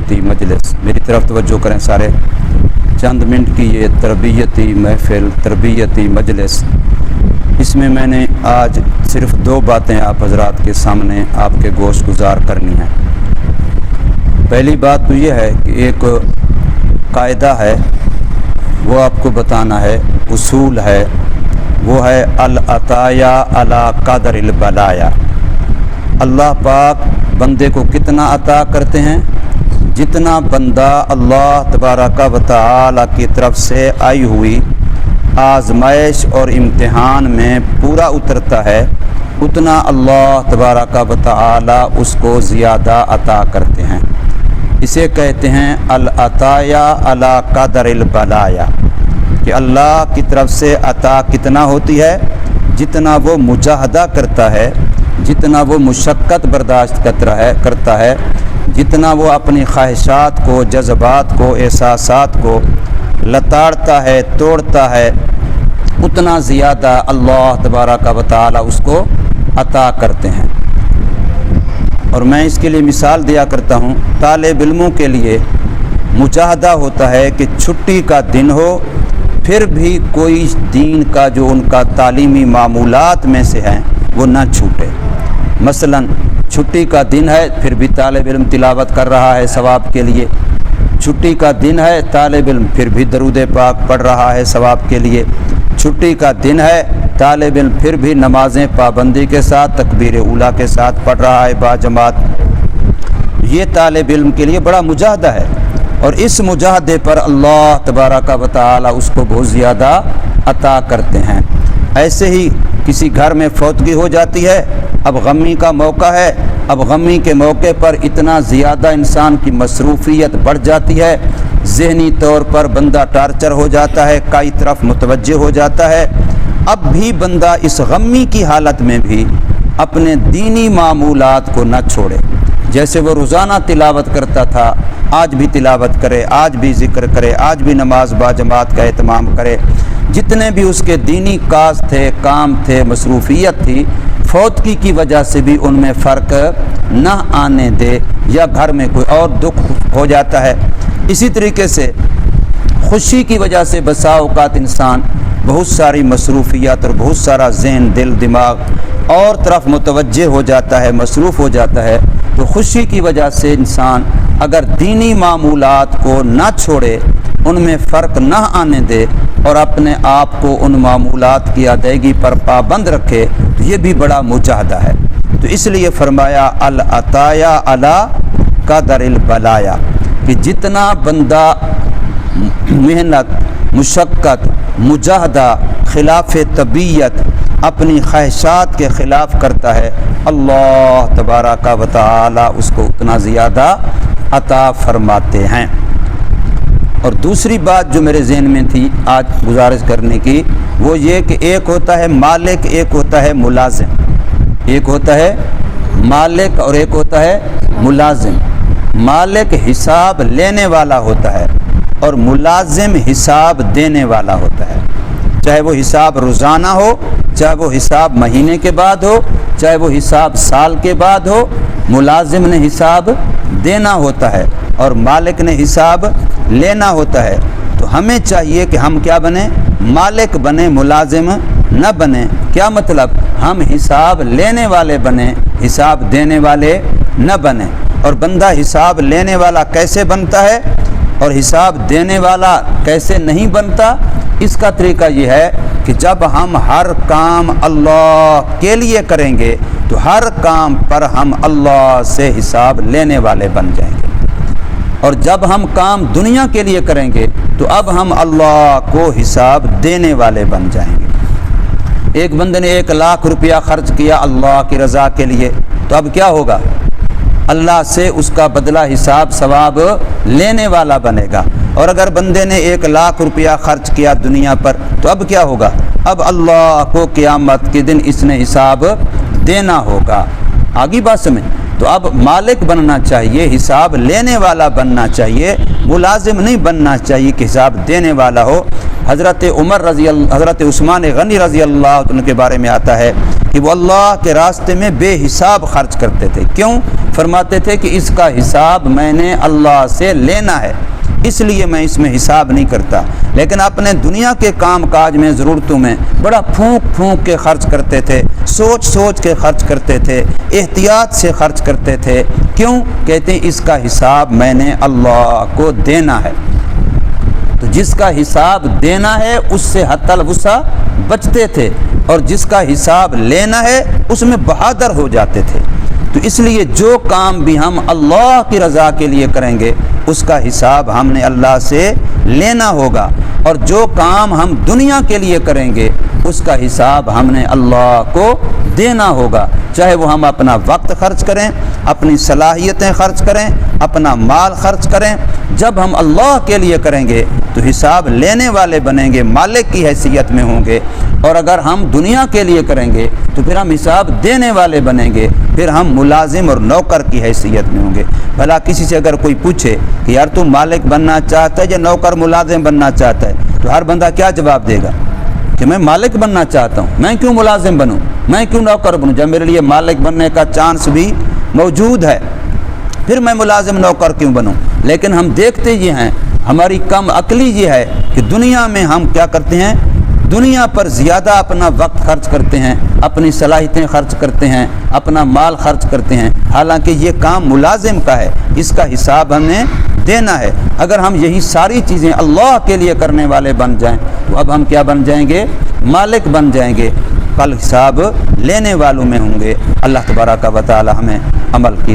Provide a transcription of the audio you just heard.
تربیتی مجلس، میری طرف توجہ کریں سارے، چند منٹ کی یہ تربیتی محفل، تربیتی مجلس، اس میں میں نے آج صرف 2 باتیں آپ حضرات کے سامنے آپ کے گوش گزار کرنی ہیں۔ پہلی بات تو یہ ہے کہ ایک قاعدہ ہے، وہ آپ کو بتانا ہے، اصول ہے، وہ ہے العطایا علی قدر البلایا۔ اللہ پاک بندے کو کتنا عطا کرتے ہیں؟ جتنا بندہ اللہ تبارک و تعالی کی طرف سے آئی ہوئی آزمائش اور امتحان میں پورا اترتا ہے، اتنا اللہ تبارک و تعالی اس کو زیادہ عطا کرتے ہیں۔ اسے کہتے ہیں العطایا علی قدر البلایا، کہ اللہ کی طرف سے عطا کتنا ہوتی ہے؟ جتنا وہ مجاہدہ کرتا ہے، جتنا وہ مشقت برداشت کرتا ہے، جتنا وہ اپنی خواہشات کو، جذبات کو، احساسات کو لتاڑتا ہے، توڑتا ہے، اتنا زیادہ اللہ تبارک و تعالی اس کو عطا کرتے ہیں۔ اور میں اس کے لیے مثال دیا کرتا ہوں، طالب علموں کے لیے مجاہدہ ہوتا ہے کہ چھٹی کا دن ہو پھر بھی کوئی دین کا جو ان کا تعلیمی معمولات میں سے ہیں وہ نہ چھوٹے۔ مثلا چھٹی کا دن ہے پھر بھی طالب علم تلاوت کر رہا ہے ثواب کے لیے، چھٹی کا دن ہے طالب علم پھر بھی درود پاک پڑھ رہا ہے ثواب کے لیے، چھٹی کا دن ہے طالب علم پھر بھی نمازیں پابندی کے ساتھ تکبیر اولیٰ کے ساتھ پڑھ رہا ہے باجماعت۔ یہ طالب علم کے لیے بڑا مجاہدہ ہے، اور اس مجاہدے پر اللہ تبارک و تعالی اس کو بہت زیادہ عطا کرتے ہیں۔ ایسے ہی کسی گھر میں فوتگی ہو جاتی ہے، اب غمی کا موقع ہے، اب غمی کے موقع پر اتنا زیادہ انسان کی مصروفیت بڑھ جاتی ہے، ذہنی طور پر بندہ ٹارچر ہو جاتا ہے، کئی طرف متوجہ ہو جاتا ہے۔ اب بھی بندہ اس غمی کی حالت میں بھی اپنے دینی معمولات کو نہ چھوڑے، جیسے وہ روزانہ تلاوت کرتا تھا آج بھی تلاوت کرے، آج بھی ذکر کرے، آج بھی نماز باجماعت کا اہتمام کرے۔ جتنے بھی اس کے دینی کاز تھے، کام تھے، مصروفیت تھی، فوتگی کی وجہ سے بھی ان میں فرق نہ آنے دے، یا گھر میں کوئی اور دکھ ہو جاتا ہے۔ اسی طریقے سے خوشی کی وجہ سے بسا اوقات انسان بہت ساری مصروفیات اور بہت سارا ذہن، دل، دماغ اور طرف متوجہ ہو جاتا ہے، مصروف ہو جاتا ہے، تو خوشی کی وجہ سے انسان اگر دینی معمولات کو نہ چھوڑے، ان میں فرق نہ آنے دے اور اپنے آپ کو ان معمولات کی ادائیگی پر پابند رکھے، تو یہ بھی بڑا مجاہدہ ہے۔ تو اس لیے فرمایا العطایا علی قدر البلایا، کہ جتنا بندہ محنت، مشقت، مجاہدہ، خلاف طبیعت، اپنی خواہشات کے خلاف کرتا ہے، اللہ تبارک و تعالی اس کو اتنا زیادہ عطا فرماتے ہیں۔ اور دوسری بات جو میرے ذہن میں تھی آج گزارش کرنے کی، وہ یہ کہ ایک ہوتا ہے مالک، ایک ہوتا ہے ملازم، ایک ہوتا ہے مالک اور ایک ہوتا ہے ملازم۔ مالک حساب لینے والا ہوتا ہے اور ملازم حساب دینے والا ہوتا ہے، چاہے وہ حساب روزانہ ہو، چاہے وہ حساب مہینے کے بعد ہو، چاہے وہ حساب سال کے بعد ہو، ملازم نے حساب دینا ہوتا ہے اور مالک نے حساب لینا ہوتا ہے۔ تو ہمیں چاہیے کہ ہم کیا بنیں؟ مالک بنیں، ملازم نہ بنیں۔ کیا مطلب؟ ہم حساب لینے والے بنیں، حساب دینے والے نہ بنیں۔ اور بندہ حساب لینے والا کیسے بنتا ہے اور حساب دینے والا کیسے نہیں بنتا؟ اس کا طریقہ یہ ہے کہ جب ہم ہر کام اللہ کے لیے کریں گے تو ہر کام پر ہم اللہ سے حساب لینے والے بن جائیں گے، اور جب ہم کام دنیا کے لیے کریں گے تو اب ہم اللہ کو حساب دینے والے بن جائیں گے۔ ایک بندے نے 1 لاکھ روپیہ خرچ کیا اللہ کی رضا کے لیے، تو اب کیا ہوگا؟ اللہ سے اس کا بدلہ حساب ثواب لینے والا بنے گا۔ اور اگر بندے نے 1 لاکھ روپیہ خرچ کیا دنیا پر، تو اب کیا ہوگا؟ اب اللہ کو قیامت کے دن اس نے حساب دینا ہوگا۔ آگی بات سمجھ؟ تو اب مالک بننا چاہیے، حساب لینے والا بننا چاہیے، ملازم نہیں بننا چاہیے کہ حساب دینے والا ہو۔ حضرت عثمان غنی رضی اللہ عنہ کے بارے میں آتا ہے کہ وہ اللہ کے راستے میں بے حساب خرچ کرتے تھے۔ کیوں؟ فرماتے تھے کہ اس کا حساب میں نے اللہ سے لینا ہے، اس لیے میں اس میں حساب نہیں کرتا۔ لیکن اپنے دنیا کے کام کاج میں، ضرورتوں میں بڑا پھونک پھونک کے خرچ کرتے تھے، سوچ سوچ کے خرچ کرتے تھے، احتیاط سے خرچ کرتے تھے۔ کیوں؟ کہتے ہیں اس کا حساب میں نے اللہ کو دینا ہے۔ تو جس کا حساب دینا ہے اس سے حتی الوسع بچتے تھے، اور جس کا حساب لینا ہے اس میں بہادر ہو جاتے تھے۔ تو اس لیے جو کام بھی ہم اللہ کی رضا کے لیے کریں گے اس کا حساب ہم نے اللہ سے لینا ہوگا، اور جو کام ہم دنیا کے لیے کریں گے اس کا حساب ہم نے اللہ کو دینا ہوگا، چاہے وہ ہم اپنا وقت خرچ کریں، اپنی صلاحیتیں خرچ کریں، اپنا مال خرچ کریں۔ جب ہم اللہ کے لیے کریں گے تو حساب لینے والے بنیں گے، مالک کی حیثیت میں ہوں گے، اور اگر ہم دنیا کے لیے کریں گے تو پھر ہم حساب دینے والے بنیں گے، پھر ہم ملازم اور نوکر کی حیثیت میں ہوں گے۔ بھلا کسی سے اگر کوئی پوچھے کہ یار تو مالک بننا چاہتا ہے یا نوکر ملازم بننا چاہتا ہے، تو ہر بندہ کیا جواب دے گا کہ میں مالک بننا چاہتا ہوں، میں کیوں ملازم بنوں، میں کیوں نوکر بنوں، جب میرے لیے مالک بننے کا چانس بھی موجود ہے، پھر میں ملازم نوکر کیوں بنوں۔ لیکن ہم دیکھتے یہ ہیں، ہماری کم عقلی یہ ہے کہ دنیا میں ہم کیا کرتے ہیں، دنیا پر زیادہ اپنا وقت خرچ کرتے ہیں، اپنی صلاحیتیں خرچ کرتے ہیں، اپنا مال خرچ کرتے ہیں، حالانکہ یہ کام ملازم کا ہے، اس کا حساب ہم نے دینا ہے۔ اگر ہم یہی ساری چیزیں اللہ کے لیے کرنے والے بن جائیں تو اب ہم کیا بن جائیں گے، مالک بن جائیں گے، کل حساب لینے والوں میں ہوں گے۔ اللہ تبارک و تعالی ہمیں عمل کی